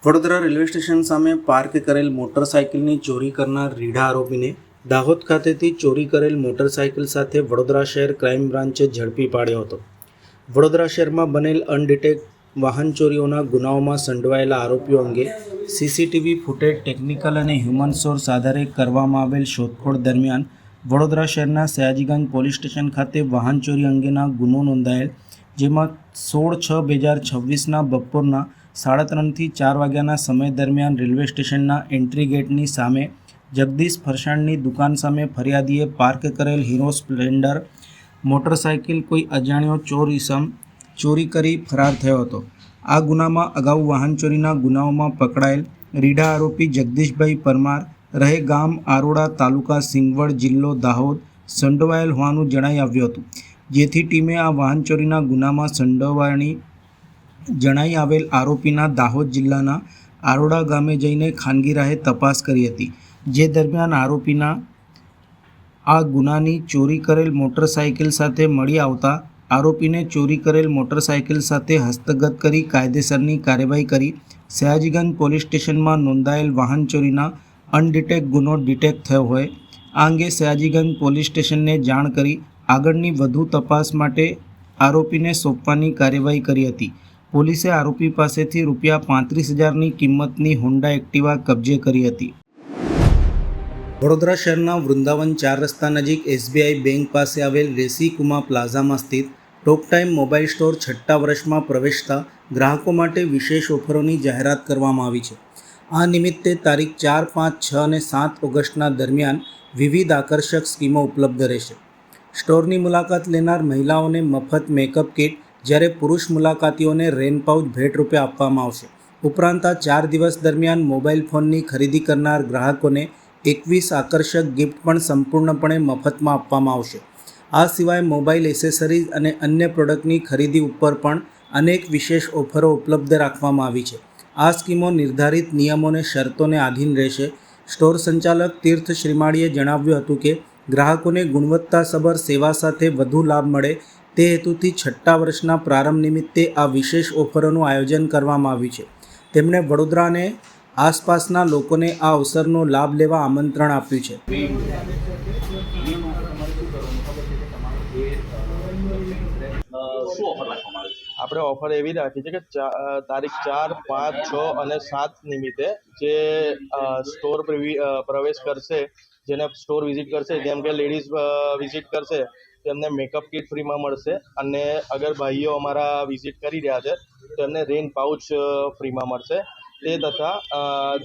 Vadodara railway station સામે park કરેલ મોટરસાઇકલની ચોરી કરનાર રીઢા આરોપીને દાહોદ ખાતેથી ચોરી કરેલ મોટરસાઇકલ સાથે વડોદરા શહેર ક્રાઇમ બ્રાન્ચે ઝડપી પાડ્યો હતો. વડોદરા શહેરમાં બનેલ અનડિટેક્ટ વાહન ચોરીઓના ગુનાઓમાં સંડોવાયેલા આરોપીઓ અંગે સીસીટીવી ફૂટેજ ટેકનિકલ અને હ્યુમન સોર્સ આધારે કરવામાં આવેલ શોધખોળ દરમિયાન વડોદરા શહેરના સયાજીગંજ પોલીસ સ્ટેશન ખાતે વાહન ચોરી અંગેના ગુનો નોંધાયેલ, જેમાં 16/6/2026ના બપોરના 3:30 થી 4 વાગ્યાના સમય દરમિયાન રેલવે સ્ટેશનના એન્ટ્રી ગેટની સામે જગદીશ ફરસાણની દુકાન સામે ફરિયાદીએ પાર્ક કરેલ હીરો સ્પ્લેન્ડર મોટરસાઇકલ કોઈ અજાણ્યો ચોર ઈસમ ચોરી કરી ફરાર થયો હતો. આ ગુનામાં અગાઉ વાહન ચોરીના ગુનાઓમાં પકડાયેલ રીઢા આરોપી જગદીશભાઈ પરમાર રહે ગામ આરોડા, તાલુકા સિંગવડ, જિલ્લો દાહોદ સંડોવાયેલ હોવાનું જણાઈ આવ્યું હતું. જેથી ટીમે આ વાહન ચોરીના ગુનામાં સંડોવાણી જણાઈ આવેલ આરોપીના દાહોદ જિલ્લાના આરોડા ગામે જઈને ખાનગી રાહે તપાસ કરી હતી. જે દરમિયાન આરોપીના આ ગુનાની ચોરી કરેલ મોટરસાઇકલ સાથે મળી આવતા આરોપીને ચોરી કરેલ મોટરસાઇકલ સાથે હસ્તગત કરી કાયદેસરની કાર્યવાહી કરી સયાજીગંજ પોલીસ સ્ટેશનમાં નોંધાયેલ વાહન ચોરીના અનડિટેક્ટ ગુનો ડિટેક્ટ થયો હોય આ અંગે સયાજીગંજ પોલીસ સ્ટેશનને જાણ કરી આગળની વધુ તપાસ માટે આરોપીને સોંપવાની કાર્યવાહી કરી હતી. પોલીસે આરોપી પાસેથી ₹35,000ની કિંમતની હોન્ડા એક્ટિવા કબજે કરી હતી. વડોદરા શહેરના વૃંદાવન 4 રસ્તા નજીક એસબીઆઈ બેંક પાસે આવેલ રેસીકુમા પ્લાઝામાં સ્થિત ટોક ટાઈમ મોબાઈલ સ્ટોર 6થા વર્ષમાં પ્રવેશતા ગ્રાહકો માટે વિશેષ ઓફરોની જાહેરાત કરવામાં આવી છે. આ નિમિત્તે તારીખ 4, 5, 6 અને 7 ઓગસ્ટના દરમિયાન વિવિધ આકર્ષક સ્કીમો ઉપલબ્ધ રહેશે. સ્ટોરની મુલાકાત લેનાર મહિલાઓને મફત મેકઅપ કિટ, જ્યારે પુરુષ મુલાકાતીઓને રેન પાઉચ ભેટ રૂપે આપવામાં આવશે. ઉપરાંત આ 4 દિવસ દરમિયાન મોબાઈલ ફોનની ખરીદી કરનાર ગ્રાહકોને 21 આકર્ષક ગિફ્ટ પણ સંપૂર્ણપણે મફતમાં આપવામાં આવશે. આ સિવાય મોબાઈલ એસેસરીઝ અને અન્ય પ્રોડક્ટની ખરીદી ઉપર પણ અનેક વિશેષ ઓફરો ઉપલબ્ધ રાખવામાં આવી છે. આ સ્કીમો નિર્ધારિત નિયમો અને શરતોને આધીન રહેશે. સ્ટોર સંચાલક તીર્થ શ્રીમાળીએ જણાવ્યું હતું કે ગ્રાહકોને ગુણવત્તાસભર સેવા સાથે વધુ લાભ મળે તે હેતુથી 6થા વર્ષના પ્રારંભ નિમિત્તે આ વિશેષ ઓફરોનું આયોજન કરવામાં આવ્યું છે. તેમણે વડોદરા અને આસપાસના લોકોને આ અવસરનો લાભ લેવા આમંત્રણ આપ્યું છે. આપણે ઓફર એવી રાખી છે કે તારીખ 4, 5, 6 અને 7 નિમિત્તે જે સ્ટોર પ્રવેશ કરશે, જેને સ્ટોર વિઝિટ કરશે, જેમ કે લેડીઝ વિઝિટ કરશે તેમને મેકઅપ કિટ ફ્રીમાં મળશે, અને અગર ભાઈઓ અમારા વિઝિટ કરી રહ્યા છે તો એમને રેન પાઉચ ફ્રીમાં મળશે. તે તથા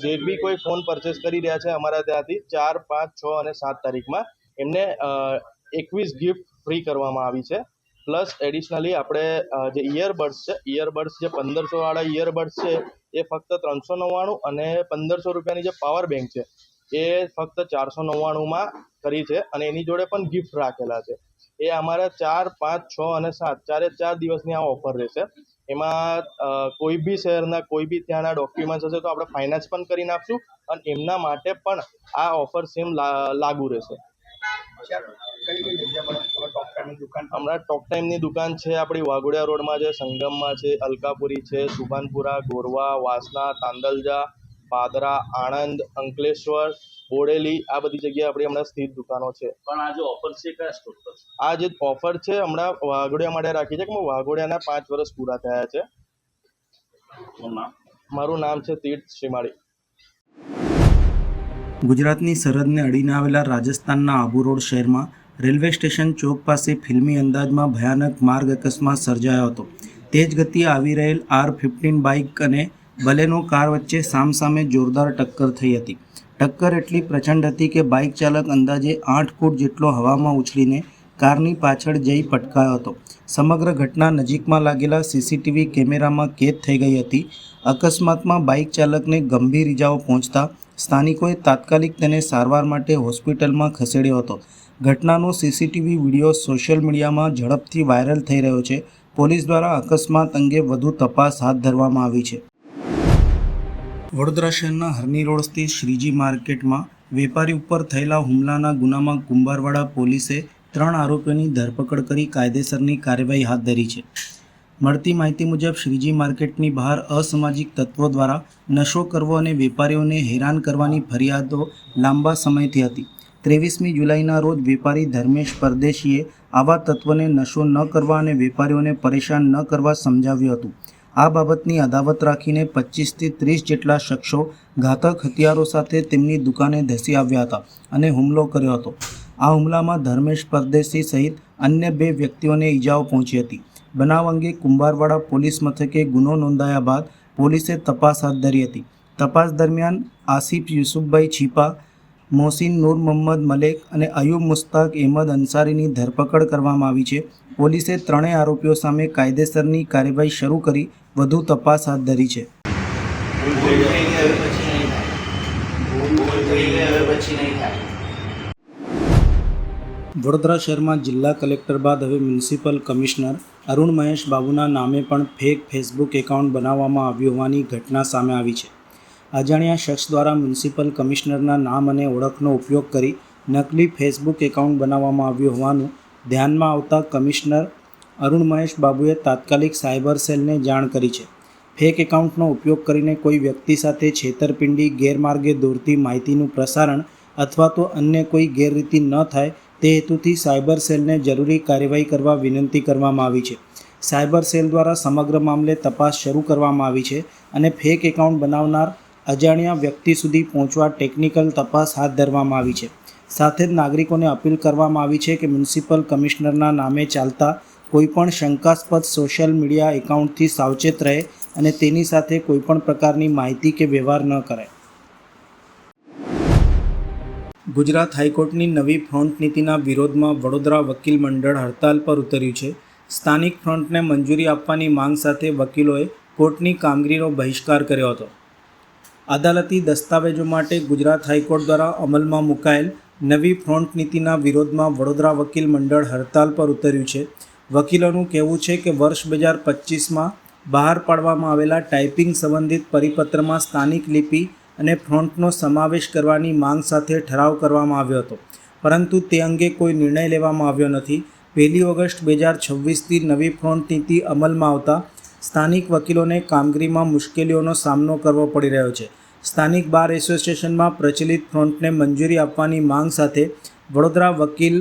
જે બી કોઈ ફોન પરચેસ કરી રહ્યા છે અમારા ત્યાંથી 4, 5, 6 અને 7 તારીખમાં એમને 21 ગિફ્ટ ફ્રી કરવામાં આવી છે. પ્લસ એડિશનલી આપણે જે ઇયરબડ્સ છે, ઇયરબડ્સ જે 1500વાળા ઇયરબડ્સ છે એ ફક્ત 399 અને 1500 રૂપિયાની જે પાવર બેંક છે એ ફક્ત 499માં કરી છે, અને એની જોડે પણ ગિફ્ટ રાખેલા છે. એ અમારા 4, 5, 6 અને 7 4 દિવસની આ ઓફર રહેશે. એમાં કોઈ બી શહેરના કોઈ બી ત્યાંના ડોક્યુમેન્ટ્સ હશે તો આપણે ફાઇનાન્સ પણ કરી નાખશું, અને એમના માટે પણ આ ઓફર સેમ લાગુ રહેશે. હમણાં ટોક ટાઈમની દુકાન છે આપણી વાઘોડિયા રોડમાં છે, સંગમમાં છે, અલકાપુરી છે, સુભાનપુરા, ગોરવા, વાસણા, તાંદલજા, પાદરા, આણંદ, અંકલેશ્વર, બોડેલી, આ બધી જગ્યાએ આપણી હમણાં સ્થિત દુકાનો છે. પણ આ જે ઓફર છે કયા સ્ટોર પર? આ જે ઓફર છે હમણાં વાઘોડિયા માટે રાખી છે કે વાઘોડિયાના 5 વર્ષ પૂરા થયા છે. મારું નામ છે તીર્થ શ્રીમાળી. ગુજરાતની સરહદને અડીને આવેલા રાજસ્થાનના આબુ રોડ શહેરમાં રેલવે સ્ટેશન ચોક પાસે ફિલ્મી અંદાજમાં ભયાનક માર્ગ અકસ્માત સર્જાયો હતો. તેજ ગતિએ આવી રહેલ R15 બાઇક અને બલેનો કાર વચ્ચે સામસામે જોરદાર ટક્કર થઈ હતી. ટક્કર એટલી પ્રચંડ હતી કે બાઇક ચાલક અંદાજે 8 ફૂટ જેટલો હવામાં ઉછળીને કારની પાછળ જઈ પટકાયો હતો. સમગ્ર ઘટના નજીકમાં લાગેલા સીસીટીવી કેમેરામાં કેદ થઈ ગઈ હતી. અકસ્માતમાં બાઇક ચાલકને ગંભીર ઇજાઓ પહોંચતા સ્થાનિકોએ તાત્કાલિક તેને સારવાર માટે હોસ્પિટલમાં ખસેડ્યો હતો. ઘટનાનો સીસીટીવી વિડીયો સોશિયલ મીડિયામાં ઝડપથી વાયરલ થઈ રહ્યો છે. પોલીસ દ્વારા અકસ્માત અંગે વધુ તપાસ હાથ ધરવામાં આવી છે. વડોદરા શહેરના હરણી રોડ સ્થિત શ્રીજી માર્કેટમાં વેપારી ઉપર થયેલા હુમલાના ગુનામાં કુંભારવાડા પોલીસે 3 આરોપીઓની ધરપકડ કરી કાયદેસરની કાર્યવાહી હાથ ધરી છે. મળતી માહિતી મુજબ શ્રીજી માર્કેટની બહાર અસામાજિક તત્વો દ્વારા નશો કરવો અને વેપારીઓને હેરાન કરવાની ફરિયાદો લાંબા સમયથી હતી. 23મી જુલાઈના રોજ વેપારી ધર્મેશ પરદેશીએ આવા તત્વોને નશો ન કરવા અને વેપારીઓને પરેશાન ન કરવા સમજાવ્યું હતું. આ બાબતની અદાવત રાખીને 25થી 30 જેટલા શખ્સો ઘાતક હથિયારો સાથે તેમની દુકાને ધસી આવ્યા હતા અને હુમલો કર્યો હતો. આ હુમલામાં ધર્મેશ પરદેશી સહિત અન્ય 2 વ્યક્તિઓને ઈજાઓ પહોંચી હતી. બનાવ અંગે કુંભારવાડા પોલીસ મથકે ગુનો નોંધાયા બાદ પોલીસે તપાસ હાથ ધરી હતી. તપાસ દરમિયાન આસિફ યુસુફભાઈ છીપા, મોહસિન નૂર મોહમ્મદ મલેક અને અયુબ મુસ્તાક અહેમદ અંસારીની ધરપકડ કરવામાં આવી છે. પોલીસે ત્રણેય આરોપીઓ સામે કાયદેસરની કાર્યવાહી શરૂ કરી વધુ તપાસ હાથ ધરી છે. વડોદરા શહેરમાં જિલ્લા કલેક્ટર બાદ હવે મ્યુનિસિપલ કમિશનર અરુણ મહેશ બાબુના નામે પણ ફેક ફેસબુક એકાઉન્ટ બનાવવામાં આવ્યું હોવાની ઘટના સામે આવી છે. અજાણ્યા શખ્સ દ્વારા મ્યુનિસિપલ કમિશનરના નામ અને ઓળખનો ઉપયોગ કરી નકલી ફેસબુક એકાઉન્ટ બનાવવામાં આવ્યું હોવાનું ધ્યાનમાં આવતા કમિશનર અરુણ મહેશ બાબુએ તાત્કાલિક સાયબર સેલને જાણ કરી છે. ફેક એકાઉન્ટનો ઉપયોગ કરીને કોઈ વ્યક્તિ સાથે છેતરપિંડી, ગેરમાર્ગે દોરતી માહિતીનું પ્રસારણ અથવા તો અન્ય કોઈ ગેરરીતિ ન થાય તે હેતુથી સાયબર સેલને જરૂરી કાર્યવાહી કરવા વિનંતી કરવામાં આવી છે. સાયબર સેલ દ્વારા સમગ્ર મામલે તપાસ શરૂ કરવામાં આવી છે અને ફેક એકાઉન્ટ બનાવનાર અજાણ્યા વ્યક્તિ સુધી પહોંચવા ટેકનિકલ તપાસ હાથ ધરવામાં આવી છે. સાથે જ નાગરિકોને અપીલ કરવામાં આવી છે કે મ્યુનિસિપલ કમિશનરના નામે ચાલતા કોઈપણ શંકાસ્પદ સોશિયલ મીડિયા એકાઉન્ટથી સાવચેત રહે અને તેની સાથે કોઈપણ પ્રકારની માહિતી કે વ્યવહાર ન કરે. ગુજરાત હાઈકોર્ટની નવી ફ્રન્ટ નીતિના વિરોધમાં વડોદરા વકીલ મંડળ હડતાલ પર ઉતર્યું છે. સ્થાનિક ફ્રન્ટને મંજૂરી આપવાની માંગ સાથે વકીલોએ કોર્ટની કામગીરીનો બહિષ્કાર કર્યો હતો. અદાલતી દસ્તાવેજો માટે ગુજરાત હાઈકોર્ટ દ્વારા અમલમાં મુકાયેલ નવી ફ્રન્ટ નીતિના વિરોધમાં વડોદરા વકીલ મંડળ હડતાલ પર ઉતર્યું છે. વકીલોનું કહેવું છે કે વર્ષ 2025માં બહાર પાડવામાં આવેલા ટાઈપિંગ સંબંધિત પરિપત્રમાં સ્થાનિક લિપિ અને ફ્રોન્ટનો સમાવેશ કરવાની માંગ સાથે ઠરાવ કરવામાં આવ્યો હતો, પરંતુ તે અંગે કોઈ નિર્ણય લેવામાં આવ્યો નથી. 1 ઓગસ્ટ 2026થી નવી ફ્રોન્ટ નીતિ અમલમાં આવતા સ્થાનિક વકીલોને કામગીરીમાં મુશ્કેલીઓનો સામનો કરવો પડી રહ્યો છે. સ્થાનિક બાર એસોસિએશનમાં પ્રચલિત ફ્રોન્ટને મંજૂરી આપવાની માંગ સાથે વડોદરા વકીલ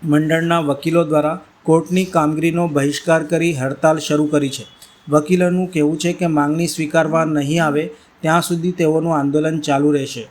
મંડળના વકીલો દ્વારા કોર્ટની કામગીરીનો બહિષ્કાર કરી હડતાલ શરૂ કરી છે. વકીલોનું કહેવું છે કે માંગણી સ્વીકારવા નહીં આવે ત્યાં સુધી તેઓનું આંદોલન ચાલુ રહેશે.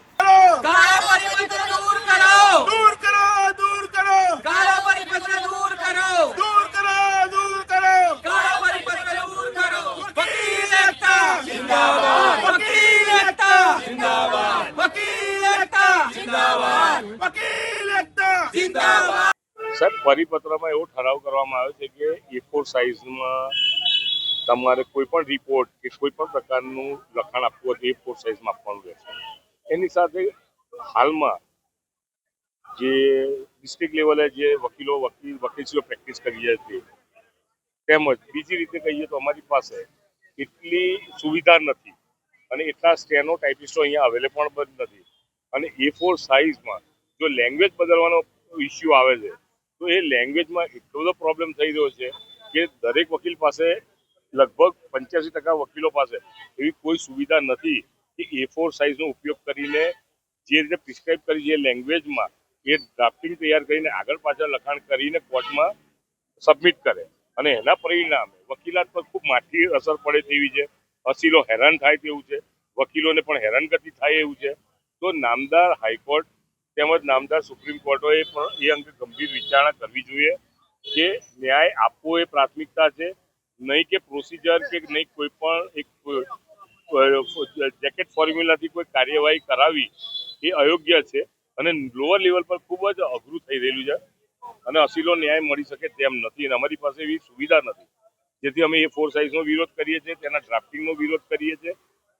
સાહેબ, પરિપત્રમાં એવો ઠરાવ કરવામાં આવ્યો છે કે A4 સાઇઝમાં તમારે કોઈ પણ રિપોર્ટ કે કોઈ પણ પ્રકારનું લખાણ આપવું હોય તો A4 સાઇઝમાં આપવાનું રહેશે. એની સાથે હાલમાં જે ડિસ્ટ્રિક્ટ લેવલે જે વકીલશ્રીઓ પ્રેક્ટિસ કરી રહ્યા છે, તેમજ બીજી રીતે કહીએ તો અમારી પાસે એટલી સુવિધા નથી અને એટલા સ્ટેનો ટાઈપિસ્ટો અહીંયા અવેલેબલ પણ નથી. અને A4 સાઇઝમાં જો લેંગ્વેજ બદલવાનો ઇસ્યુ આવે છે તો એ લેંગ્વેજમાં એટલો બધો પ્રોબ્લેમ થઈ રહ્યો છે કે દરેક વકીલ પાસે લગભગ 85% વકીલો પાસે એવી કોઈ સુવિધા નથી કે A4 સાઇઝનો ઉપયોગ કરીને જે રીતે પ્રિસ્ક્રાઇબ કરી છે લેંગ્વેજમાં એ ડ્રાફ્ટિંગ તૈયાર કરીને આગળ પાછળ લખાણ કરીને કોર્ટમાં સબમિટ કરે. અને એના પરિણામે વકીલાત પર ખૂબ માઠી અસર પડે તેવી છે. અસીલો હેરાન થાય તેવું છે, વકીલોને પણ હેરાનગતિ થાય એવું છે. તો નામદાર હાઈકોર્ટ તેમજ નામદાર સુપ્રીમ કોર્ટોએ પણ એ અંગે ગંભીર વિચારણા કરવી જોઈએ કે ન્યાય આપવો એ પ્રાથમિકતા છે, નહીં કે પ્રોસિજર કે નહીં કોઈ પણ એક જેકેટ ફોર્મ્યુલાથી કોઈ કાર્યવાહી કરાવી એ અયોગ્ય છે અને લોઅર લેવલ પર ખૂબ જ અઘરું થઈ રહેલું છે અને અસીલો ન્યાય મળી શકે તેમ નથી. અને અમારી પાસે એવી સુવિધા નથી, જેથી અમે A4 સાઇઝનો વિરોધ કરીએ છીએ, તેના ડ્રાફ્ટિંગનો વિરોધ કરીએ છીએ.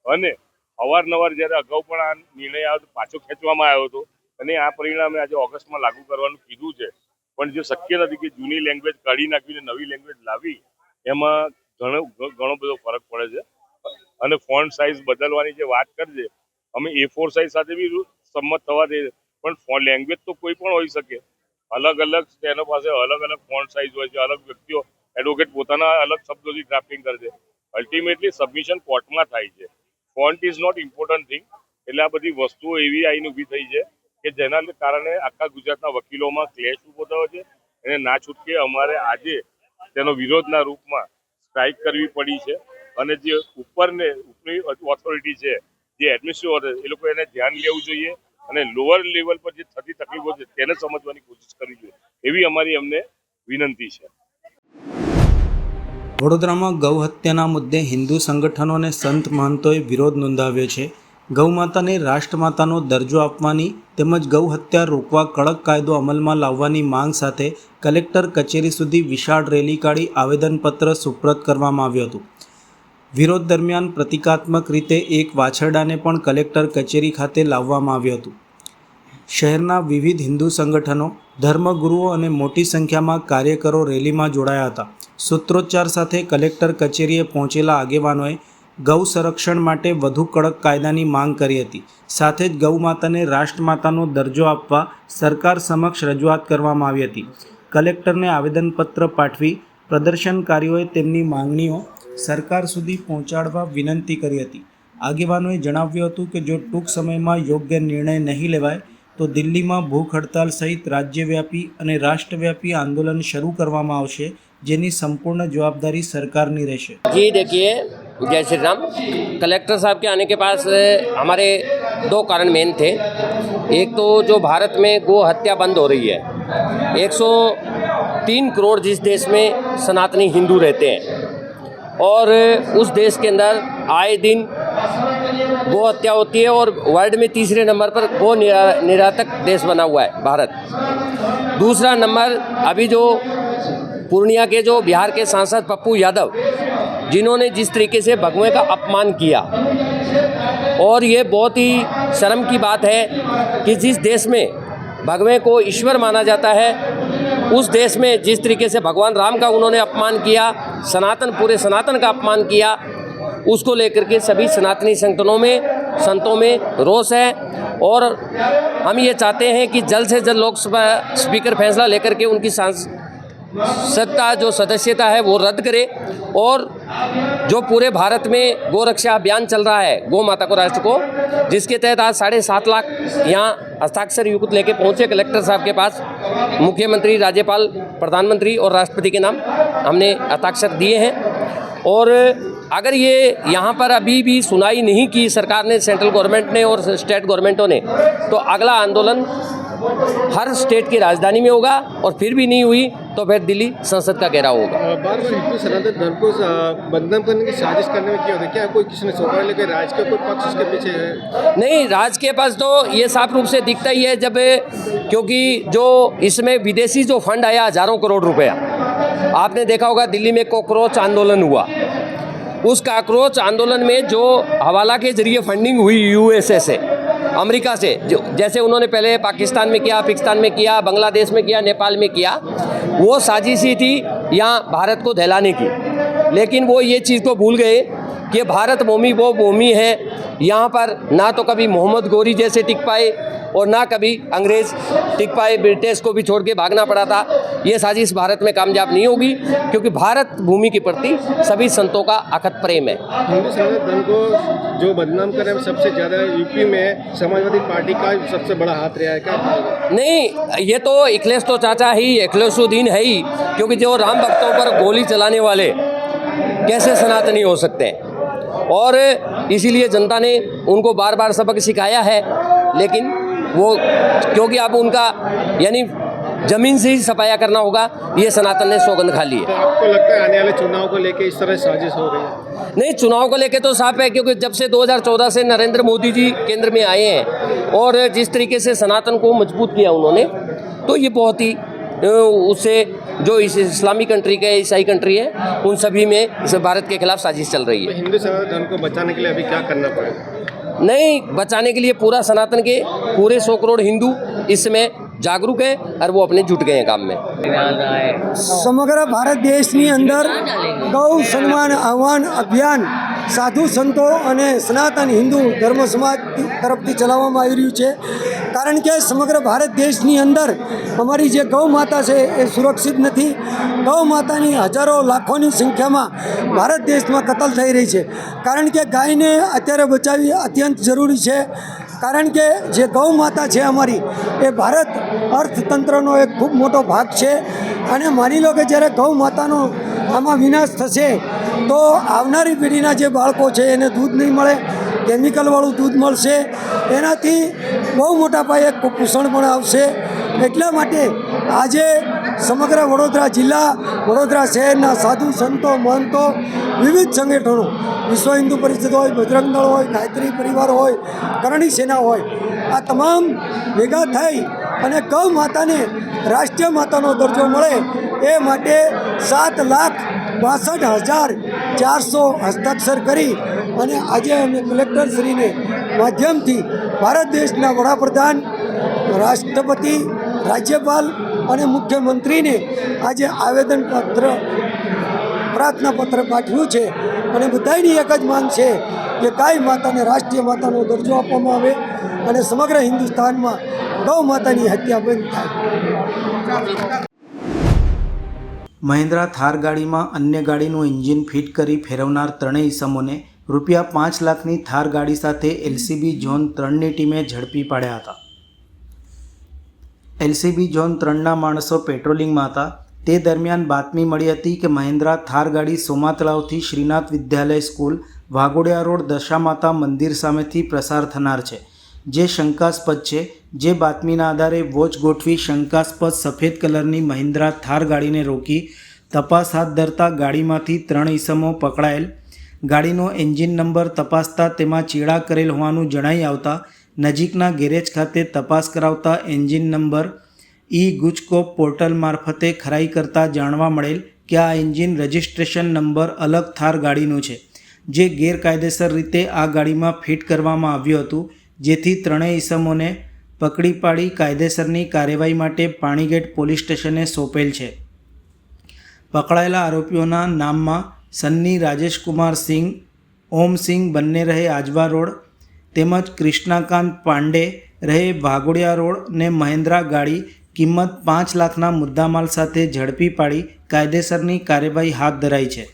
અને અવારનવાર જ્યારે અગાઉ પણ આ નિર્ણય આવ્યો તો પાછો ખેંચવામાં આવ્યો હતો અને આ પરિણામે આજે ઓગસ્ટમાં લાગુ કરવાનું કીધું છે, પણ જે શક્ય નથી કે જૂની લેંગ્વેજ કાઢી નાખીને નવી લેંગ્વેજ લાવી, એમાં ઘણો બધો ફરક પડે છે. અને ફોન્ટ સાઇઝ બદલવાની જે વાત કરજે, અમે A4 સાઇઝ સાથે બી સંમત થવા દે, પણ લેંગ્વેજ તો કોઈ પણ હોઈ શકે. અલગ અલગ સ્ટેનો પાસે અલગ અલગ ફોન્ટ સાઇઝ હોય છે, અલગ વ્યક્તિઓ એડવોકેટ પોતાના અલગ શબ્દોથી ડ્રાફ્ટિંગ કરે છે. અલ્ટિમેટલી સબમિશન કોર્ટમાં થાય છે. Font is not important thing. એટલે આ બધી વસ્તુઓ એવી આવીને ઊભી થઈ છે કે જેના કારણે આખા ગુજરાતના વકીલોમાં ક્લેશ ઊભો થયો છે. એને ના છૂટકે અમારે આજે તેનો વિરોધના રૂપમાં સ્ટ્રાઇક કરવી પડી છે. અને જે ઉપરની ઓથોરિટી છે, જે એડમિનિસ્ટ્રેટિવ એ લોકો એને ધ્યાન લેવું જોઈએ અને લોઅર લેવલ પર જે થતી તકલીફો છે તેને સમજવાની કોશિશ કરવી જોઈએ એવી અમારી અમને વિનંતી છે. વડોદરામાં ગૌ હત્યાના મુદ્દે હિન્દુ સંગઠનો અને સંત મહંતોએ વિરોધ નોંધાવ્યો છે. ગૌમાતાને રાષ્ટ્રમાતાનો દરજ્જો આપવાની તેમજ ગૌ હત્યા રોકવા કડક કાયદો અમલમાં લાવવાની માંગ સાથે કલેક્ટર કચેરી સુધી વિશાળ રેલી કાઢી આવેદનપત્ર સુપ્રત કરવામાં આવ્યું હતું. વિરોધ દરમિયાન પ્રતિકાત્મક રીતે એક વાછરડાને પણ કલેક્ટર કચેરી ખાતે લાવવામાં આવ્યું હતું. શહેરના વિવિધ હિન્દુ સંગઠનો, ધર્મગુરુઓ અને મોટી સંખ્યામાં કાર્યકરો રેલીમાં જોડાયા હતા. સૂત્રોચ્ચાર સાથે કલેક્ટર કચેરીએ પહોંચેલા આગેવાનોએ ગૌ સંરક્ષણ માટે વધુ કડક કાયદાની માંગ કરી હતી. સાથે જ ગૌ માતાને રાષ્ટ્રમાતાનો દરજ્જો આપવા સરકાર સમક્ષ રજૂઆત કરવામાં આવી હતી. કલેક્ટરને આવેદનપત્ર પાઠવી પ્રદર્શનકારીઓએ તેમની માંગણીઓ સરકાર સુધી પહોંચાડવા વિનંતી કરી હતી. આગેવાનોએ જણાવ્યું હતું કે જો ટૂંક સમયમાં યોગ્ય નિર્ણય નહીં લેવાય તો દિલ્હીમાં ભૂખ હડતાલ સહિત રાજ્યવ્યાપી અને રાષ્ટ્રવ્યાપી આંદોलन શરૂ કરવામાં આવશે, જેની સંपूर्ण जवाबदारी सरकारनी રહેશે. जी देखिए, जय श्री राम। कलेक्टर साहब के आने के पास हमारे दो कारण मेन थे। एक तो जो भारत में गो हत्या बंद हो रही है, 103 करोड़ जिस देश में सनातनी हिंदू रहते हैं और उस देश के अंदर आए दिन गो हत्या होती है और वर्ल्ड में तीसरे नंबर पर गो निरातक देश बना हुआ है भारत। दूसरा नंबर अभी जो पूर्णिया के जो बिहार के सांसद पप्पू यादव, जिन्होंने जिस तरीके से भगवे का अपमान किया, और ये बहुत ही शर्म की बात है कि जिस देश में भगवे को ईश्वर माना जाता है, उस देश में जिस तरीके से भगवान राम का उन्होंने अपमान किया, पूरे सनातन का अपमान किया, उसको लेकर के सभी सनातनी संतों में रोष है। और हम ये चाहते हैं कि जल्द से जल्द लोकसभा स्पीकर फैसला लेकर के उनकी सत्ता जो सदस्यता है वो रद्द करे और जो पूरे भारत में गो रक्षा अभियान चल रहा है, गौ माता को राष्ट्र को, जिसके तहत आज 7.5 लाख यहाँ हस्ताक्षर युक्त लेके पहुँचे कलेक्टर साहब के पास। मुख्यमंत्री, राज्यपाल, प्रधानमंत्री और राष्ट्रपति के नाम हमने हस्ताक्षर दिए हैं। और अगर ये यहाँ पर अभी भी सुनाई नहीं की सरकार ने, सेंट्रल गवर्नमेंट ने और स्टेट गवर्नमेंटों ने, तो अगला आंदोलन हर स्टेट की राजधानी में होगा और फिर भी नहीं हुई तो फिर दिल्ली संसद का घेराव होगा। बार बार हिंदू सनातन धर्म को बदनाम करने की साजिश करने में क्या होता है? क्या कोई किसी ने सोचा लेकिन राज का कोई पक्ष उसके पीछे है? नहीं, राज के पास तो ये साफ रूप से दिखता ही है, जब क्योंकि जो इसमें विदेशी जो फंड आया 1000 करोड़ रुपया, आपने देखा होगा दिल्ली में कॉकरोच आंदोलन हुआ, उस कॉकरोच आंदोलन में जो हवाला के जरिए फंडिंग हुई यूएसए से, अमेरिका से, जो जैसे उन्होंने पहले पाकिस्तान में किया, पाकिस्तान में किया, बांग्लादेश में किया, नेपाल में किया, वो साजिश ही थी यहाँ भारत को दहलाने की। लेकिन वो ये चीज़ को भूल गए कि भारत भूमि वो भूमि है, यहाँ पर ना तो कभी मोहम्मद गोरी जैसे टिक पाए और ना कभी अंग्रेज़ टिक पाए, ब्रिटिश को भी छोड़ के भागना पड़ा था। ये साजिश भारत में कामयाब नहीं होगी क्योंकि भारत भूमि के प्रति सभी संतों का अखत प्रेम है। हिंदू सनातन धर्म को जो बदनाम कर रहे हैं सबसे ज़्यादा यूपी में समाजवादी पार्टी का सबसे बड़ा हाथ रहा है क्या? नहीं, ये तो अखिलेश तो चाचा ही, अखिलेशुद्दीन है ही, क्योंकि जो राम भक्तों पर गोली चलाने वाले कैसे सनातनी हो सकते हैं। और इसीलिए जनता ने उनको बार बार सबक सिखाया है, लेकिन वो क्योंकि अब उनका यानी जमीन से ही सफाया करना होगा, ये सनातन ने सौगंध खा ली है। तो आपको लगता है आने वाले चुनाव को लेकर इस तरह साजिश हो रही है? नहीं, चुनाव को लेके तो साफ है, क्योंकि जब से 2014 से नरेंद्र मोदी जी केंद्र में आए हैं और जिस तरीके से सनातन को मजबूत किया उन्होंने, तो ये बहुत ही उससे जो इस इस्लामी कंट्री के, ईसाई कंट्री है, उन सभी में इस भारत के खिलाफ साजिश चल रही तो है। हिंदू सनातन धर्म को बचाने के लिए अभी क्या करना पड़ेगा? नहीं, बचाने के लिए पूरा सनातन के पूरे 100 करोड़ हिंदू इसमें जागरूक है और वो अपने जुट गए हैं काम में। સમગ્ર ભારત દેશની અંદર ગૌ સન્માન આહ્વાન અભિયાન સાધુ સંતો અને સનાતન હિન્દુ ધર્મ સમાજ તરફથી ચલાવવામાં આવી રહ્યું છે. કારણ કે સમગ્ર ભારત દેશની અંદર અમારી જે ગૌ માતા છે એ સુરક્ષિત નથી. ગૌ માતાની હજારો લાખોની સંખ્યામાં ભારત દેશમાં કતલ થઈ રહી છે. કારણ કે ગાયને અત્યારે બચાવવી અત્યંત જરૂરી છે. કારણ કે જે ગૌ માતા છે અમારી એ ભારત અર્થતંત્રનો એક ખૂબ મોટો ભાગ છે. અને માની લો કે જ્યારે ગૌ માતાનો આમાં વિનાશ થશે તો આવનારી પેઢીના જે બાળકો છે એને દૂધ નહીં મળે, કેમિકલવાળું દૂધ મળશે, એનાથી બહુ મોટા પાયે કુપોષણ પણ આવશે. એટલા માટે આજે સમગ્ર વડોદરા જિલ્લા, વડોદરા શહેરના સાધુ સંતો, મહંતો, વિવિધ સંગઠનો, વિશ્વ હિન્દુ પરિષદ હોય, બજરંગ દળ હોય, ગાયત્રી પરિવાર હોય, કરણી સેના હોય, આ તમામ ભેગા થઈ અને ગૌ માતાને રાષ્ટ્રીય માતાનો દરજ્જો મળે એ માટે 7,62,400 હસ્તાક્ષર કરી અને આજે અમે કલેક્ટરશ્રીને માધ્યમથી ભારત દેશના વડાપ્રધાન, રાષ્ટ્રપતિ, રાજ્યપાલ અને મુખ્યમંત્રીને આજે આવેદનપત્ર, પ્રાર્થનાપત્ર પાઠવ્યું છે. અને બધાની એક જ માંગ છે કે ગાય માતાને રાષ્ટ્રીય માતાનો દરજ્જો આપવામાં આવે અને સમગ્ર હિન્દુસ્તાનમાં ગૌ માતાની હત્યા બંધ થાય. મહિન્દ્રા થાર ગાડીમાં અન્ય ગાડીનું એન્જિન ફિટ કરી ફેરવનાર ત્રણેય ઇસમોને ₹5 લાખની થાર ગાડી સાથે એલસીબી ઝોન 3ની ટીમે ઝડપી પાડ્યા હતા. એલસીબી ઝોન 3ના માણસો પેટ્રોલિંગમાં હતા. તે દરમિયાન બાતમી મળી હતી કે મહિન્દ્રા થાર ગાડી સોમા તળાવથી શ્રીનાથ વિદ્યાલય સ્કૂલ, વાઘોડિયા રોડ, દશામાતા મંદિર સામેથી પ્રસાર થનાર છે, જે શંકાસ્પદ છે. જે બાતમીના આધારે વોચ ગોઠવી શંકાસ્પદ સફેદ કલરની મહિન્દ્રા થાર ગાડીને રોકી તપાસ હાથ ધરતા ગાડીમાંથી 3 ઇસમો પકડાયેલ. ગાડીનો એન્જિન નંબર તપાસતા તેમાં ચેડા કરેલ હોવાનું જણાઈ આવતા નજીકના ગેરેજ ખાતે તપાસ કરાવતા એન્જિન નંબર ગુજકોપ પોર્ટલ મારફતે ખરાઈ કરતા જાણવા મળેલ કે આ એન્જિન રજિસ્ટ્રેશન નંબર અલગ થાર ગાડીનું છે, જે ગેરકાયદેસર રીતે આ ગાડીમાં ફિટ કરવામાં આવ્યું હતું. જેથી ત્રણેય ઇસમોને પકડી પાડી કાયદેસરની કાર્યવાહી માટે પાણીગેટ પોલીસ સ્ટેશને સોંપેલ છે. પકડાયેલા આરોપીઓના નામમાં સન્ની રાજેશકુમાર સિંહ, ઓમસિંહ બંને રહે આજવા રોડ તેમજ કૃષ્ણાકાંત પાંડે રહે વાઘોડિયા રોડ ને મહિન્દ્રા ગાડી કિંમત 5 લાખના મુદ્દામાલ સાથે ઝડપી પાડી કાયદેસરની કાર્યવાહી હાથ ધરાઈ છે.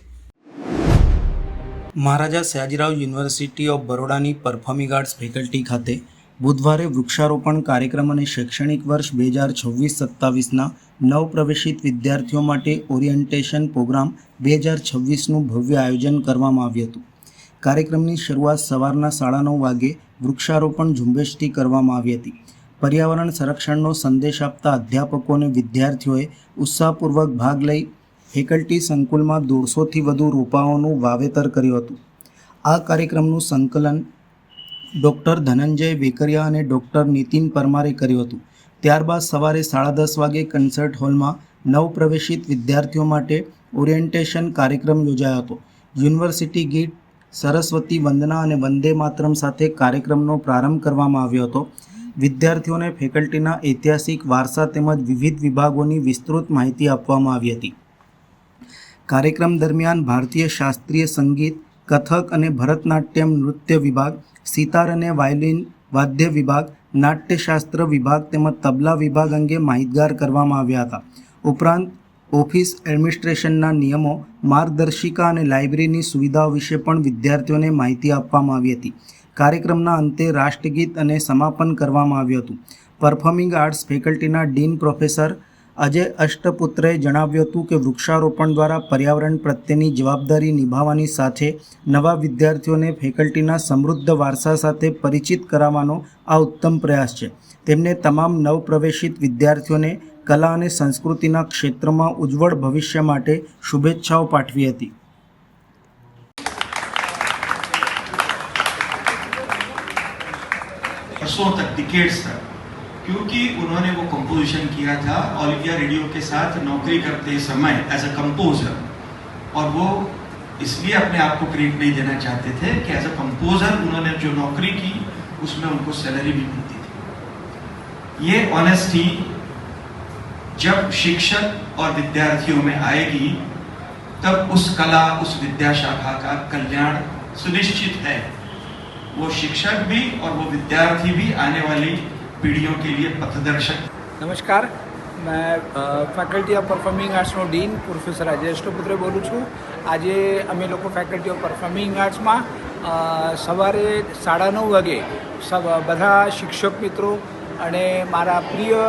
મહારાજા સયાજીરાવ યુનિવર્સિટી ઓફ બરોડાની પરફોર્મિંગ આર્ટ્સ ફેકલ્ટી ખાતે બુધવારે વૃક્ષારોપણ કાર્યક્રમ અને શૈક્ષણિક વર્ષ 2026-27ના નવપ્રવેશિત વિદ્યાર્થીઓ માટે ઓરિએન્ટેશન પ્રોગ્રામ 2026નું ભવ્ય આયોજન કરવામાં આવ્યું હતું. કાર્યક્રમની શરૂઆત સવારના 9:30 વાગે વૃક્ષારોપણ ઝુંબેશથી કરવામાં આવી હતી. પર્યાવરણ સંરક્ષણનો સંદેશ આપતા અધ્યાપકો અને વિદ્યાર્થીઓએ ઉત્સાહપૂર્વક ભાગ લઈ ફેકલ્ટી સંકુલમાં 150થી વધુ રોપાઓનું વાવેતર કર્યું હતું. આ કાર્યક્રમનું સંકલન ડૉક્ટર ધનંજય વેકરિયા અને ડૉક્ટર નીતિન પરમારે કર્યું હતું. ત્યારબાદ સવારે 10:30 વાગે કન્સર્ટ હોલમાં નવપ્રવેશિત વિદ્યાર્થીઓ માટે ઓરિએન્ટેશન કાર્યક્રમ યોજાયો હતો. યુનિવર્સિટી ગીત, સરસ્વતી વંદના અને વંદે માતરમ સાથે કાર્યક્રમનો પ્રારંભ કરવામાં આવ્યો હતો. વિદ્યાર્થીઓને ફેકલ્ટીના ઐતિહાસિક વારસા તેમજ વિવિધ વિભાગોની વિસ્તૃત માહિતી આપવામાં આવી હતી. કાર્યક્રમ દરમિયાન ભારતીય શાસ્ત્રીય સંગીત, કથક અને ભરતનાટ્યમ નૃત્ય વિભાગ, સિતાર અને વાયોલિન વાદ્ય વિભાગ, નાટ્યશાસ્ત્ર વિભાગ તેમજ તબલા વિભાગ અંગે માહિતગાર કરવામાં આવ્યા હતા. ઉપરાંત ઓફિસ એડમિનિસ્ટ્રેશનના નિયમો, માર્ગદર્શિકા અને લાઇબ્રેરીની સુવિધાઓ વિશે પણ વિદ્યાર્થીઓને માહિતી આપવામાં આવી હતી. કાર્યક્રમના અંતે રાષ્ટ્રગીત અને સમાપન કરવામાં આવ્યું હતું. પરફોર્મિંગ આર્ટ્સ ફેકલ્ટીના ડીન પ્રોફેસર અજય અષ્ટપુત્રએ જણાવ્યું હતું કે વૃક્ષારોપણ દ્વારા પર્યાવરણ પ્રત્યેની જવાબદારી નિભાવવાની સાથે નવા વિદ્યાર્થીઓને ફેકલ્ટીના સમૃદ્ધ વારસા સાથે પરિચિત કરાવવાનો આ ઉત્તમ પ્રયાસ છે. તેમને તમામ નવપ્રવેશિત વિદ્યાર્થીઓને કલા અને સંસ્કૃતિના ક્ષેત્રમાં ઉજ્જવળ ભવિષ્ય માટે શુભેચ્છાઓ પાઠવી હતી. वर्षों तक, डिकेड्स तक, क्योंकि उन्होंने वो कंपोजिशन किया था ऑल इंडिया रेडियो के साथ नौकरी करते समय एज अ कंपोजर, और वो इसलिए अपने आप को क्रेडिट नहीं देना चाहते थे कि एज अ कंपोजर उन्होंने जो नौकरी की उसमें उनको सैलरी भी मिलती थी. ये ऑनेस्टी जब शिक्षक और विद्यार्थियों में आएगी तब उस कला, उस विद्या शाखा का कल्याण सुनिश्चित है, वो शिक्षक भी और वो विद्यार्थी भी आने वाली पीढ़ियों के लिए पथदर्शक। નમસ્કાર, मैं ફેકલ્ટી ઓફ પરફોર્મિંગ આર્ટ્સનો ડીન પ્રોફેસર અજય અષ્ટપુત્રે બોલું છું. આજે અમે લોકો ફેકલ્ટી ઓફ પરફોર્મિંગ આર્ટ્સમાં સવારે 9:30 વાગે બધા શિક્ષક મિત્રો અને મારા પ્રિય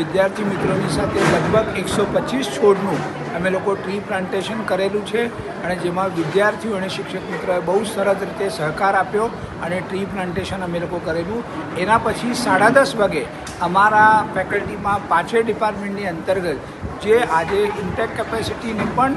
વિદ્યાર્થી મિત્રોની સાથે લગભગ 125 છોડનું અમે લોકો ટ્રી પ્લાન્ટેશન કરેલું છે અને જેમાં વિદ્યાર્થીઓ અને શિક્ષક મિત્રોએ બહુ સરસ રીતે સહકાર આપ્યો અને ટ્રી પ્લાન્ટેશન અમે લોકો કરેલું. એના પછી 10:30 વાગે અમારા ફેકલ્ટીમાં 5 ડિપાર્ટમેન્ટની અંતર્ગત જે આજે ઇન્ટેક કેપેસિટીને પણ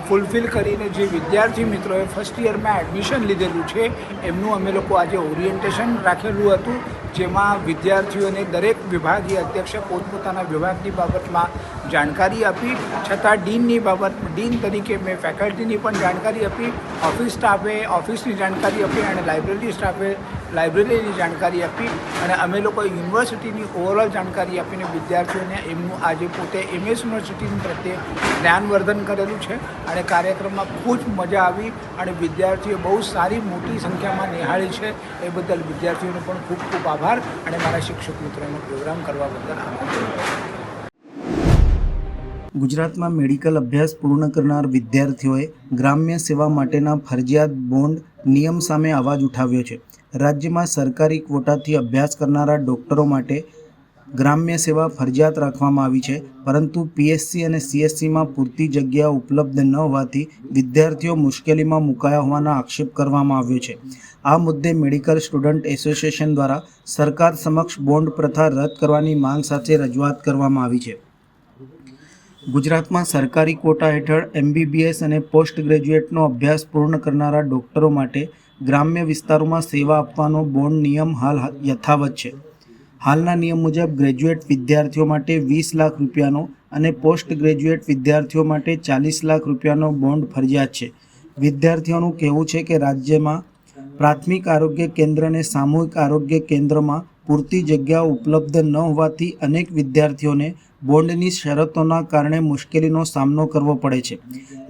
ફૂલફિલ કરીને જે વિદ્યાર્થી મિત્રોએ ફર્સ્ટ યરમાં એડમિશન લીધેલું છે એમનું અમે લોકો આજે ઓરિએન્ટેશન રાખેલું હતું, જેમાં વિદ્યાર્થીઓને દરેક વિભાગીય અધ્યક્ષે પોતપોતાના વિભાગની બાબતમાં જાણકારી આપી. છતાં ડીન તરીકે મેં ફેકલ્ટીની પણ જાણકારી આપી, ઓફિસ સ્ટાફે ઓફિસની જાણકારી આપી અને લાઇબ્રેરી સ્ટાફે લાઇબ્રેરીની જાણકારી આપી અને અમે લોકો યુનિવર્સિટીની ઓવરઓલ જાણકારી આપીને વિદ્યાર્થીઓને એમનું આજે પોતે MS યુનિવર્સિટીની પ્રત્યે જ્ઞાનવર્ધન કરેલું છે અને કાર્યક્રમમાં ખૂબ જ મજા આવી અને વિદ્યાર્થીઓ બહુ સારી મોટી સંખ્યામાં નિહાળી છે. એ બદલ વિદ્યાર્થીઓનો પણ ખૂબ ખૂબ આભાર અને મારા શિક્ષક મિત્રોનો પ્રોગ્રામ કરવા બદલ આભાર. ગુજરાતમાં મેડિકલ અભ્યાસ પૂર્ણ કરનાર વિદ્યાર્થીઓએ ગ્રામ્ય સેવા માટેના ફરજિયાત બોન્ડ નિયમ સામે અવાજ ઉઠાવ્યો છે. રાજ્યમાં સરકારી ક્વોટાથી અભ્યાસ કરનારા ડૉક્ટરો માટે ગ્રામ્ય સેવા ફરજિયાત રાખવામાં આવી છે, પરંતુ PSC અને CSCમાં પૂરતી જગ્યા ઉપલબ્ધ ન હોવાથી વિદ્યાર્થીઓ મુશ્કેલીમાં મુકાયા હોવાનો આક્ષેપ કરવામાં આવ્યો છે. આ મુદ્દે મેડિકલ સ્ટુડન્ટ એસોસિએશન દ્વારા સરકાર સમક્ષ બોન્ડ પ્રથા રદ કરવાની માંગ સાથે રજૂઆત કરવામાં આવી છે. ગુજરાતમાં સરકારી ક્વોટા હેઠળ MBBS અને પોસ્ટ ગ્રેજ્યુએટનો અભ્યાસ પૂર્ણ કરનારા ડૉક્ટરો માટે ગ્રામ્ય વિસ્તારોમાં સેવા આપવાનો બોન્ડ નિયમ હાલ યથાવત છે. હાલના નિયમ મુજબ ગ્રેજ્યુએટ વિદ્યાર્થીઓ માટે 20 લાખ રૂપિયાનો અને પોસ્ટ ગ્રેજ્યુએટ વિદ્યાર્થીઓ માટે 40 લાખ રૂપિયાનો બોન્ડ ફરજિયાત છે. વિદ્યાર્થીઓનું કહેવું છે કે રાજ્યમાં પ્રાથમિક આરોગ્ય કેન્દ્ર અને સામૂહિક આરોગ્ય કેન્દ્રમાં પૂરતી જગ્યાઓ ઉપલબ્ધ ન હોવાથી અનેક વિદ્યાર્થીઓને બોન્ડની શરતોના કારણે મુશ્કેલીનો સામનો કરવો પડે છે.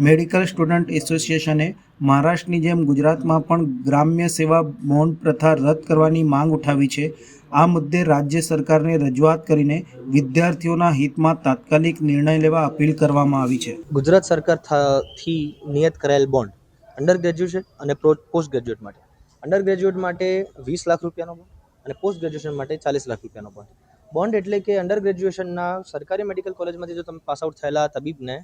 મેડિકલ સ્ટુડન્ટ એસોસિએશને મહારાષ્ટ્રની જેમ ગુજરાતમાં પણ ગ્રામ્ય સેવા બોન્ડ પ્રથા રદ કરવાની માંગ ઉઠાવી છે. આ મુદ્દે રાજ્ય સરકારને રજૂઆત કરીને વિદ્યાર્થીઓના હિતમાં તાત્કાલિક નિર્ણય લેવા અપીલ કરવામાં આવી છે. ગુજરાત સરકારથી નિયત કરાયેલ બોન્ડ અંડર ગ્રેજ્યુએશન અને પોસ્ટ ગ્રેજ્યુએટ માટે અંડર ગ્રેજ્યુએટ માટે 20 લાખ રૂપિયાનો બોન્ડ અને પોસ્ટ ગ્રેજ્યુએશન માટે 40 લાખ રૂપિયાનો બોન્ડ એટલે કે અંડર ગ્રેજ્યુએશનના સરકારી મેડિકલ કોલેજમાંથી જો તમે પાસ આઉટ થયેલા તબીબને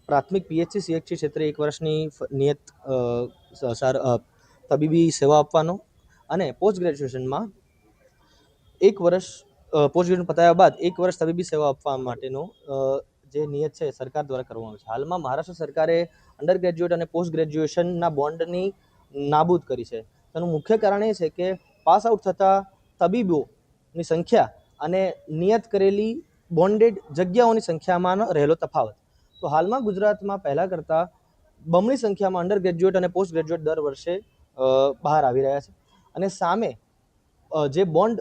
પ્રાથમિક PHC CHC ક્ષેત્રે 1 વર્ષની નિયત તબીબી સેવા આપવાનો અને પોસ્ટ ગ્રેજ્યુએશનમાં 1 વર્ષ પોસ્ટ ગ્રેજ્યુએશન પતાવ્યા બાદ 1 વર્ષ તબીબી સેવા આપવા માટેનો જે નિયત છે સરકાર દ્વારા કરવામાં આવે છે. હાલમાં મહારાષ્ટ્ર સરકારે અંડર ગ્રેજ્યુએટ અને પોસ્ટ ગ્રેજ્યુએશનના બોન્ડની નાબૂદ કરી છે. તેનું મુખ્ય કારણ એ છે કે પાસ આઉટ થતા તબીબોની સંખ્યા અને નિયત કરેલી બોન્ડેડ જગ્યાઓની સંખ્યામાં રહેલો તફાવત. તો હાલમાં ગુજરાતમાં પહેલાં કરતાં બમણી સંખ્યામાં અંડર ગ્રેજ્યુએટ અને પોસ્ટ ગ્રેજ્યુએટ દર વર્ષે બહાર આવી રહ્યા છે અને સામે જે બોન્ડ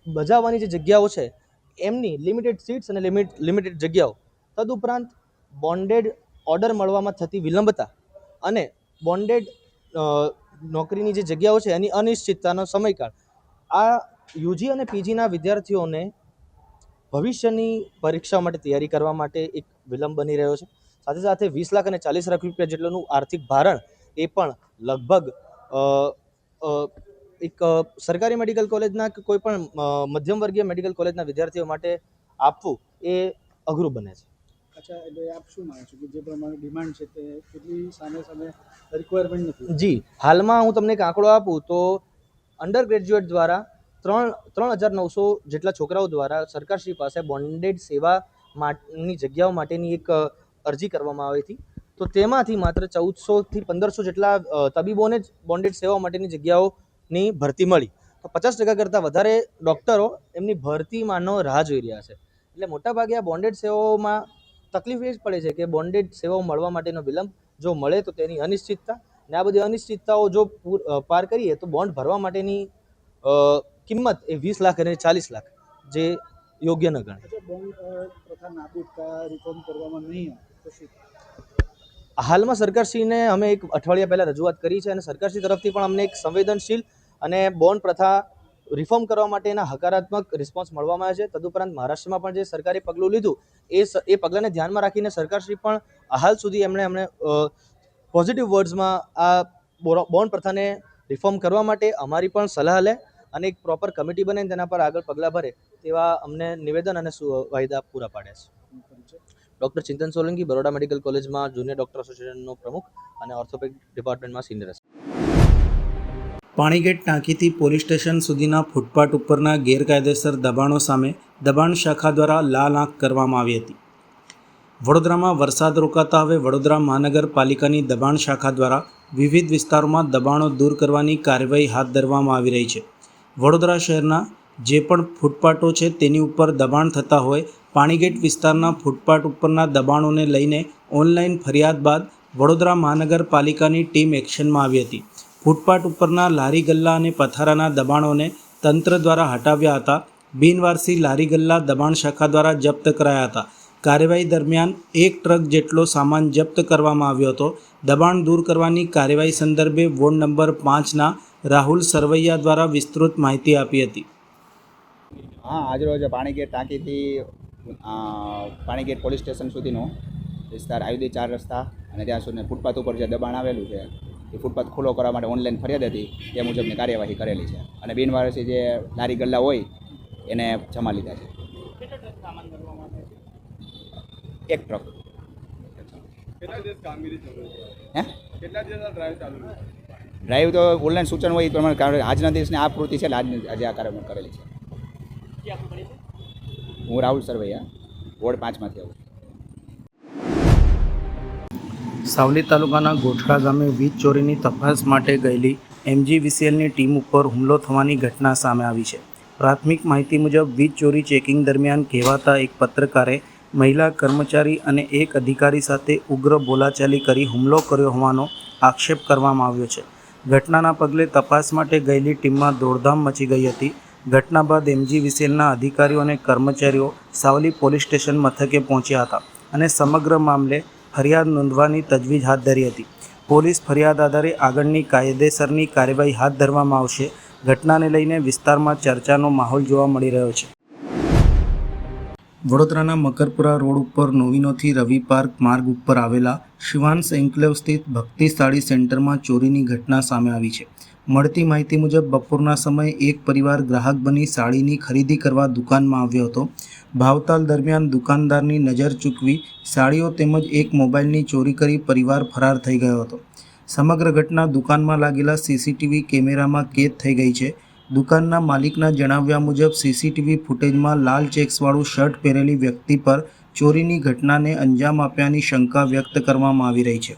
બજાવવાની જે જગ્યાઓ છે એમની લિમિટેડ સીટ્સ અને લિમિટેડ જગ્યાઓ, તદુપરાંત બોન્ડેડ ઓર્ડર મળવામાં થતી વિલંબતા અને બોન્ડેડ નોકરીની જે જગ્યાઓ છે એની અનિશ્ચિતતાનો સમયકાળ આ UG અને PGના વિદ્યાર્થીઓને ભવિષ્યની પરીક્ષા માટે તૈયારી કરવા માટે એક વિલંબ બની રહ્યો છે. સાથે સાથે 20 લાખ અને 40 લાખ રૂપિયા જેટલું આર્થિક ભારણ એ પણ લગભગ એક સરકારી મેડિકલ કોલેજના કે કોઈ પણ મધ્યમ વર્ગીય મેડિકલ કોલેજના વિદ્યાર્થીઓ માટે આપવું એ અઘરું બને છે. અચ્છા, એટલે આપ શું માનો છો કે જે પ્રમાણે ડિમાન્ડ છે તે કેટલી સામે રિક્વાયરમેન્ટ નથી? જી, હાલમાં હું તમને એક આંકડો આપું તો અંડર ગ્રેજ્યુએટ દ્વારા 3,900 જેટલા છોકરાઓ દ્વારા સરકારશ્રી પાસે બોન્ડેડ સેવા ની જગ્યાઓ માટેની એક અરજી કરવામાં આવી હતી. તો તેમાંથી માત્ર 1,400 થી 1,500 જેટલા તબીબોને જ બોન્ડેડ સેવા માટેની જગ્યાઓની ભરતી મળી. તો 50% કરતાં વધારે ડૉક્ટરો એમની ભરતીમાંનો રાહ જોઈ રહ્યા છે. એટલે મોટાભાગે આ બોન્ડેડ સેવાઓમાં તકલીફ એ જ પડે છે કે બોન્ડેડ સેવાઓ મળવા માટેનો વિલંબ, જો મળે તો તેની અનિશ્ચિતતા, ને આ બધી અનિશ્ચિતતાઓ જો પાર કરીએ તો બોન્ડ ભરવા માટેની કિંમત એ 20 લાખ અને 40 લાખ જે યોગ્ય ન ગણાય. બોન્ડ પ્રથા નાબૂદ રિફોર્મ કરવામાં નહીં આવે તો શું? હાલમાં સરકારશ્રીને અમે એક અઠવાડિયા પહેલાં રજૂઆત કરી છે અને સરકારશ્રી તરફથી પણ અમને એક સંવેદનશીલ અને બોન્ડ પ્રથા રિફોર્મ કરવા માટેના હકારાત્મક રિસ્પોન્સ મળવામાં આવ્યો છે. તદુપરાંત મહારાષ્ટ્રમાં પણ જે સરકારે પગલું લીધું એ પગલાંને ધ્યાનમાં રાખીને સરકારશ્રી પણ હાલ સુધી એમણે પોઝિટિવ વર્ડ્સમાં આ બોન્ડ પ્રથાને રિફોર્મ કરવા માટે અમારી પણ સલાહ લે અને એક પ્રોપર કમિટી બને તેના પર આગળ પગલાં ભરે તેવા અમને નિવેદન અને વાયદા પૂરા પાડ્યા છે. ડૉક્ટર ચિંતન સોલંકી, બરોડા મેડિકલ કોલેજમાં જુનિયર ડૉક્ટર એસોસિએશનનો પ્રમુખ અને ઓર્થોપેડિક ડિપાર્ટમેન્ટમાં સિનિયર એસોસિએટ. પાણીગેટ ટાંકીથી પોલીસ સ્ટેશન સુધીના ફૂટપાથ ઉપરના ગેરકાયદેસર દબાણો સામે દબાણ શાખા દ્વારા લાલ આંખ કરવામાં આવી હતી. વડોદરામાં વરસાદ રોકાતા હવે વડોદરા મહાનગરપાલિકાની દબાણ શાખા દ્વારા વિવિધ વિસ્તારોમાં દબાણો દૂર કરવાની કાર્યવાહી હાથ ધરવામાં આવી રહી છે. વડોદરા શહેરના જે પણ ફૂટપાથો છે તેની ઉપર દબાણ થતા હોય પાણીગેટ વિસ્તારના ફૂટપાથ ઉપરના દબાણોને લઈને ઓનલાઈન ફરિયાદ બાદ વડોદરા મહાનગરપાલિકાની ટીમ એક્શનમાં આવી હતી. ફૂટપાથ ઉપરના લારી ગલ્લા અને પથારાના દબાણોને તંત્ર દ્વારા હટાવ્યા હતા. બિનવારસી લારી ગલ્લા દબાણ શાખા દ્વારા જપ્ત કરાયા હતા. કાર્યવાહી દરમિયાન 1 ટ્રક જેટલો સામાન જપ્ત કરવામાં આવ્યો હતો. દબાણ દૂર કરવાની કાર્યવાહી સંદર્ભે વોર્ડ નંબર 5ના રાહુલ સરવૈયા દ્વારા વિસ્તૃત માહિતી આપી હતી. હા, આજરોજ પાણીગેટ ટાંકીથી પાણીગેટ પોલીસ સ્ટેશન સુધીનો વિસ્તાર આયુધી 4 રસ્તા અને ત્યાં સુધી ફૂટપાથ ઉપર જે દબાણ આવેલું છે એ ફૂટપાથ ખુલ્લો કરવા માટે ઓનલાઈન ફરિયાદ હતી તે મુજબની કાર્યવાહી કરેલી છે અને બિનવારસી જે લારી ગલ્લા હોય એને જમા લીધા છે. 1 ટ્રક. ડ્રાઈવ તો ઓનલાઈન સૂચન હોય એ પ્રમાણે, કારણ કે આજના દિવસની આ પ્રવૃત્તિ છે એટલે આજે આ કાર્યક્રમ કરેલી છે. હું રાહુલ સરવૈયા, વોર્ડ 5માંથી આવું. સાવલી તાલુકાના ગોઠડા ગામે વીજ ચોરીની તપાસ માટે ગયેલી MGVCLની ટીમ ઉપર હુમલો થવાની ઘટના સામે આવી છે. પ્રાથમિક માહિતી મુજબ વીજ ચોરી ચેકિંગ દરમિયાન કહેવાતા એક પત્રકારે મહિલા કર્મચારી અને એક અધિકારી સાથે ઉગ્ર બોલાચાલી કરી હુમલો કર્યો હોવાનો આક્ષેપ કરવામાં આવ્યો છે. ઘટનાના પગલે તપાસ માટે ગયેલી ટીમમાં દોડધામ મચી ગઈ હતી. ઘટના બાદ MGVCLના અધિકારીઓ અને કર્મચારીઓ સાવલી પોલીસ સ્ટેશન મથકે પહોંચ્યા હતા અને સમગ્ર મામલે ફરિયાદ નોંધવાની તજવીજ હાથ ધરી હતી. પોલીસ ફરિયાદ આધારે આગળની કાયદેસરની કાર્યવાહી હાથ ધરવામાં આવશે. ઘટનાને લઈને વિસ્તારમાં ચર્ચાનો માહોલ જોવા મળી રહ્યો છે. વડોદરાના મકરપુરા રોડ ઉપર નોવિનોથી રવિ પાર્ક માર્ગ ઉપર આવેલા શિવાંશ એન્કલેવ સ્થિત ભક્તિ સાડી સેન્ટરમાં ચોરીની ઘટના સામે આવી છે. મળતી માહિતી મુજબ બપોરના સમયે એક પરિવાર ગ્રાહક બની સાડીની ખરીદી કરવા દુકાનમાં આવ્યો હતો. ભાવતાલ દરમિયાન દુકાનદારની નજર ચૂકવી સાડીઓ તેમજ એક મોબાઈલની ચોરી કરી પરિવાર ફરાર થઈ ગયો હતો. સમગ્ર ઘટના દુકાનમાં લાગેલા CCTV કેમેરામાં કેદ થઈ ગઈ છે. દુકાનના માલિકના જણાવ્યા મુજબ CCTV ફૂટેજમાં લાલ ચેક્સવાળું શર્ટ પહેરેલી વ્યક્તિ પર ચોરીની ઘટનાને અંજામ આપ્યાની શંકા વ્યક્ત કરવામાં આવી રહી છે.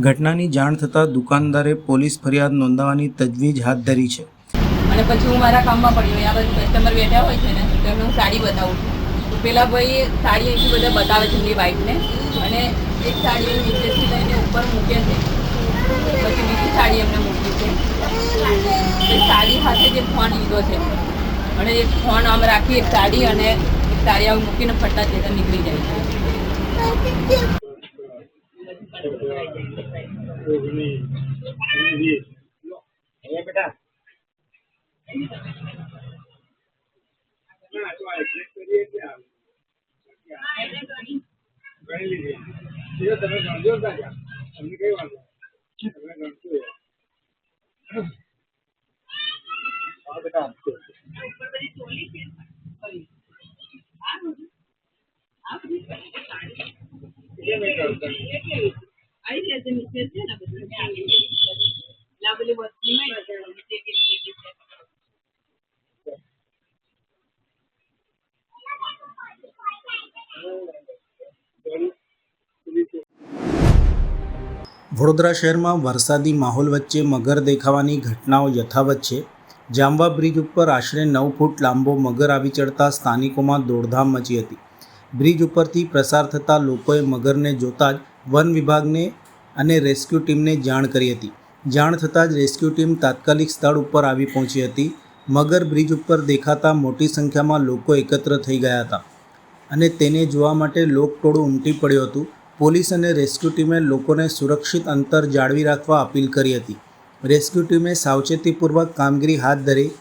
ઘટનાની જાણ થતાં દુકાનદારે પોલીસ ફરિયાદ નોંધાવવાની તજવીજ હાથ ધરી છે. અને પછી હું મારા કામમાં પડી આ બાજુ કસ્ટમર બેઠા હોય છે ને તો એમને હું સાડી બતાવું છું. તો પેલા ભાઈ સાડી અહીંથી બધા બતાવે છે એમની વાઈફને અને એક સાડી નીચેથી લઈને ઉપર મૂકે છે. પછી બીજી સાડી એમને મૂકી છે. સાડી સાથે જે ફોન લીધો છે અને એક ફોન આમ રાખી એક સાડી અને એક સાડી આમ મૂકીને ફટા છે નીકળી જાય છે. વડોદરા શહેરમાં વરસાદી માહોલ વચ્ચે મગર દેખાવાની ઘટનાઓ યથાવત છે. જાંબા બ્રિજ ઉપર આશરે 9 ફૂટ લાંબો મગર આવી ચડતા સ્થાનિકોમાં દોડધામ મચી હતી. બ્રિજ ઉપરથી પ્રસાર થતા લોકોએ મગરને જોતા જ વન વિભાગને અને રેસ્ક્યુ ટીમને જાણ કરી હતી. જાણ થતાં જ રેસ્ક્યુ ટીમ તાત્કાલિક સ્થળ ઉપર આવી પહોંચી હતી. મગર બ્રિજ ઉપર દેખાતા મોટી સંખ્યામાં લોકો એકત્ર થઈ ગયા હતા અને તેને જોવા માટે લોકટોળું ઉમટી પડ્યું હતું. પોલીસ અને રેસ્ક્યુ ટીમે લોકોને સુરક્ષિત અંતર જાળવી રાખવા અપીલ કરી હતી. રેસ્ક્યુ ટીમે સાવચેતીપૂર્વક કામગીરી હાથ ધરી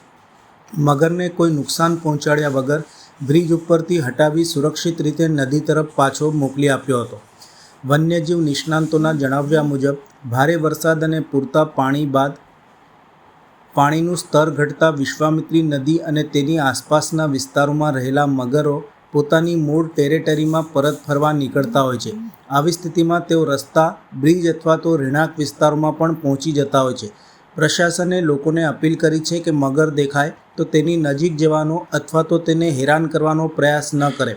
મગરને કોઈ નુકસાન પહોંચાડ્યા વગર બ્રિજ ઉપરથી હટાવી સુરક્ષિત રીતે નદી તરફ પાછો મોકલી આપ્યો હતો. વન્યજીવ નિષ્ણાંતોના જણાવ્યા મુજબ ભારે વરસાદ અને પૂરતા પાણી બાદ પાણીનું સ્તર ઘટતા વિશ્વામિત્રી નદી અને તેની આસપાસના વિસ્તારોમાં રહેલા મગરો પોતાની મૂળ ટેરેટરીમાં પરત ફરવા નીકળતા હોય છે. આવી સ્થિતિમાં તેઓ રસ્તા, બ્રિજ અથવા તો રહેણાંક વિસ્તારોમાં પણ પહોંચી જતા હોય છે. પ્રશાસને લોકોને અપીલ કરી છે કે મગર દેખાય તો તેની નજીક જવાનો અથવા તો તેને હેરાન કરવાનો પ્રયાસ ન કરે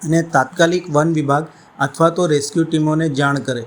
અને તાત્કાલિક વન વિભાગ અથવા તો રેસ્ક્યુ ટીમોને જાણ કરે.